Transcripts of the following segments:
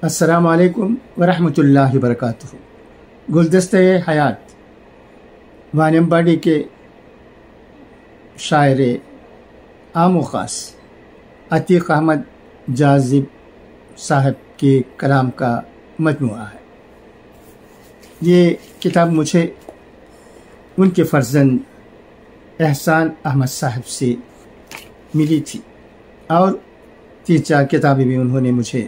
السلام علیکم ورحمۃ اللہ وبرکاتہ۔ گلدستہ حیات وانمباڑی کے شاعر عام و خاص عتیق احمد جاذب صاحب کے کلام کا مجموعہ ہے۔ یہ کتاب مجھے ان کے فرزند احسان احمد صاحب سے ملی تھی اور 3-4 کتابیں بھی انہوں نے مجھے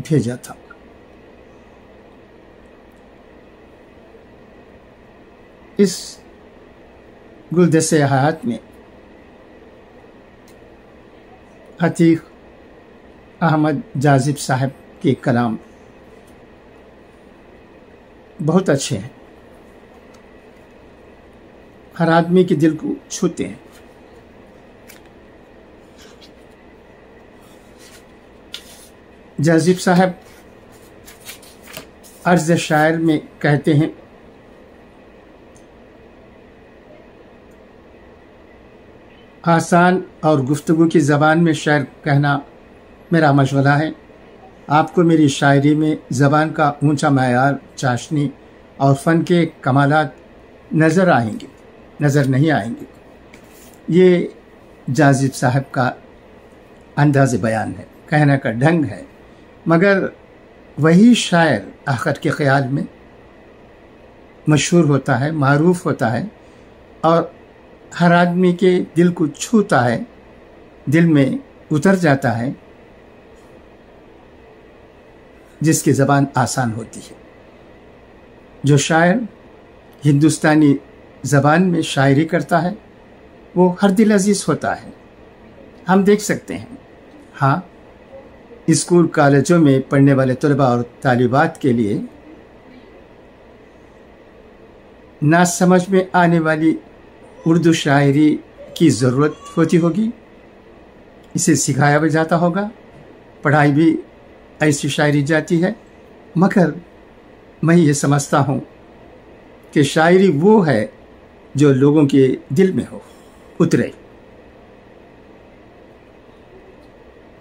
بھیجا تھا۔ اس گلدستہ حیات میں عتیق احمد جاذب صاحب کے کلام بہت اچھے ہیں، ہر آدمی کے دل کو چھوتے ہیں۔ جاذب صاحب عرض شاعر میں کہتے ہیں، آسان اور گفتگو کی زبان میں شعر کہنا میرا مشغلہ ہے۔ آپ کو میری شاعری میں زبان کا اونچا معیار، چاشنی اور فن کے کمالات نظر نہیں آئیں گے۔ یہ جاذب صاحب کا انداز بیان ہے، کہنے کا ڈھنگ ہے، مگر وہی شاعر آخر کے خیال میں مشہور ہوتا ہے، معروف ہوتا ہے اور ہر آدمی کے دل کو چھوتا ہے، دل میں اتر جاتا ہے، جس کی زبان آسان ہوتی ہے۔ جو شاعر ہندوستانی زبان میں شاعری کرتا ہے وہ ہر دل عزیز ہوتا ہے۔ ہم دیکھ سکتے ہیں، ہاں، اسکول کالجوں میں پڑھنے والے طلباء اور طالبات کے لیے نہ سمجھ میں آنے والی اردو شاعری کی ضرورت ہوتی ہوگی، اسے سکھایا بھی جاتا ہوگا، پڑھائی بھی ایسی شاعری جاتی ہے، مگر میں یہ سمجھتا ہوں کہ شاعری وہ ہے جو لوگوں کے دل میں ہو، اترے۔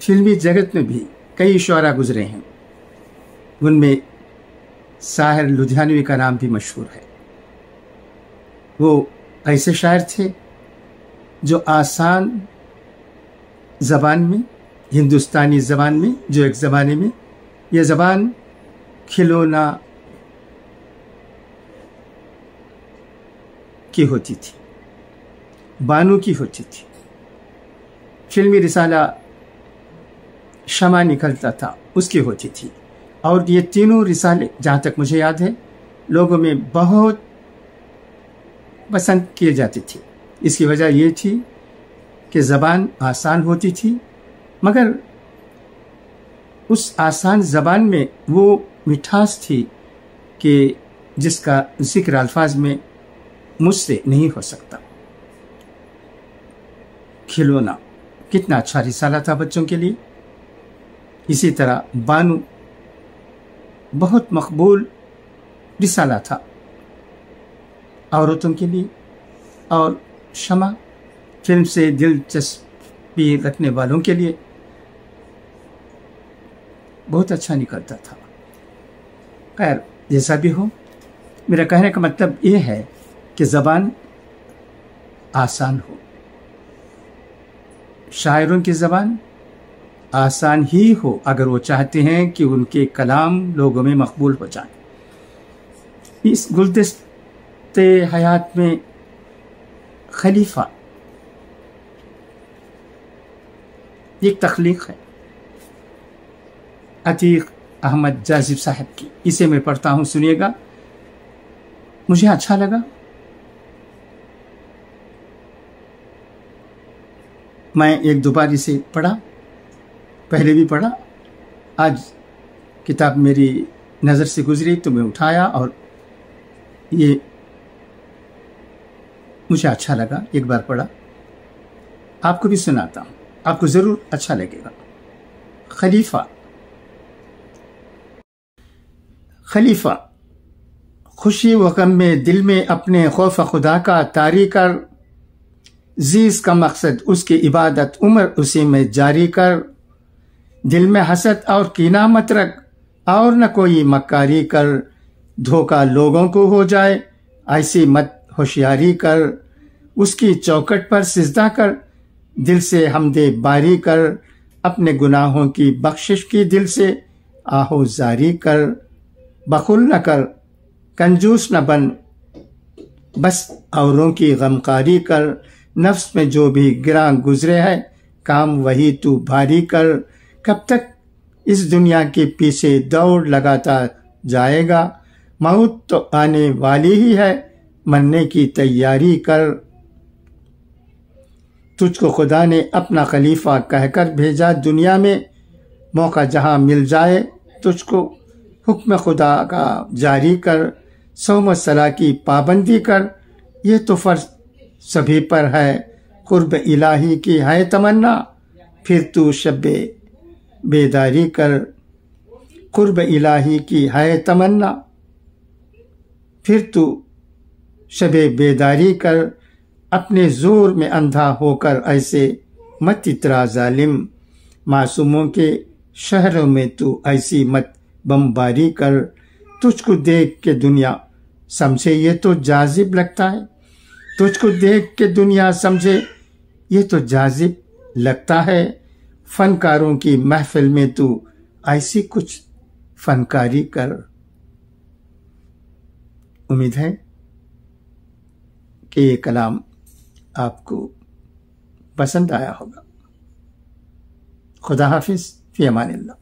فلمی جگت میں بھی کئی شعراء گزرے ہیں، ان میں ساحر لدھیانوی کا نام بھی مشہور ہے۔ وہ ایسے شاعر تھے جو آسان زبان میں، ہندوستانی زبان میں، جو ایک زمانے میں یہ زبان کھلونا کی ہوتی تھی، بانو کی ہوتی تھی۔ فلمی رسالہ شمع نکلتا تھا، اس کی ہوتی تھی، اور یہ تینوں رسالے جہاں تک مجھے یاد ہے لوگوں میں بہت پسند کیے جاتے تھے۔ اس کی وجہ یہ تھی کہ زبان آسان ہوتی تھی، مگر اس آسان زبان میں وہ مٹھاس تھی کہ جس کا ذکر الفاظ میں مجھ سے نہیں ہو سکتا۔ کھلونا کتنا اچھا رسالہ تھا بچوں کے لیے، اسی طرح بانو بہت مقبول رسالہ تھا عورتوں کے لیے، اور شمع فلم سے دلچسپی رکھنے والوں کے لیے بہت اچھا نکلتا تھا۔ خیر، جیسا بھی ہو، میرا کہنے کا مطلب یہ ہے کہ زبان آسان ہو، شاعروں کی زبان آسان ہی ہو اگر وہ چاہتے ہیں کہ ان کے کلام لوگوں میں مقبول ہو جائیں۔ اس گلدستہ حیات میں خلیفہ ایک تخلیق ہے عتیق احمد جاذب صاحب کی، اسے میں پڑھتا ہوں، سنیے گا، مجھے اچھا لگا۔ میں 1-2 بار اسے پڑھا، پہلے بھی پڑھا، آج کتاب میری نظر سے گزری تو میں اٹھایا اور یہ مجھے اچھا لگا، ایک بار پڑھا، آپ کو بھی سناتا ہوں، آپ کو ضرور اچھا لگے گا۔ خلیفہ خوشی و غم میں دل میں اپنے خوف خدا کا طاری کر، زیز کا مقصد اس کی عبادت، عمر اسی میں جاری کر، دل میں حسد اور کینہ مت رکھ، اور نہ کوئی مکاری کر، دھوکہ لوگوں کو ہو جائے ایسی مت ہوشیاری کر۔ اس کی چوکٹ پر سجدہ کر، دل سے حمد باری کر، اپنے گناہوں کی بخشش کی دل سے آہو زاری کر۔ بخل نہ کر، کنجوس نہ بن، بس اوروں کی غمخواری کر۔ نفس میں جو بھی گراں گزرے ہے، کام وہی تو بھاری کر۔ کب تک اس دنیا کے پیچھے دوڑ لگاتا جائے گا، موت تو آنے والی ہی ہے، مرنے کی تیاری کر۔ تجھ کو خدا نے اپنا خلیفہ کہہ کر بھیجا دنیا میں، موقع جہاں مل جائے تجھ کو حکم خدا کا جاری کر۔ صوم و صلاح کی پابندی کر، یہ تو فرض سبھی پر ہے، قرب الہی کی ہے تمنا، پھر تو شب بیداری کر۔ قرب الہی کی ہے تمنا، پھر تو شب بیداری کر۔ اپنے زور میں اندھا ہو کر ایسے مت اترا ظالم، معصوموں کے شہروں میں تو ایسی مت بمباری کر۔ تجھ کو دیکھ کے دنیا سمجھے یہ تو جاذب لگتا ہے، تجھ کو دیکھ کے دنیا سمجھے یہ تو جاذب لگتا ہے، فنکاروں کی محفل میں تو ایسی کچھ فنکاری کر۔ امید ہے کہ یہ کلام آپ کو پسند آیا ہوگا۔ خدا حافظ، فی امان اللہ۔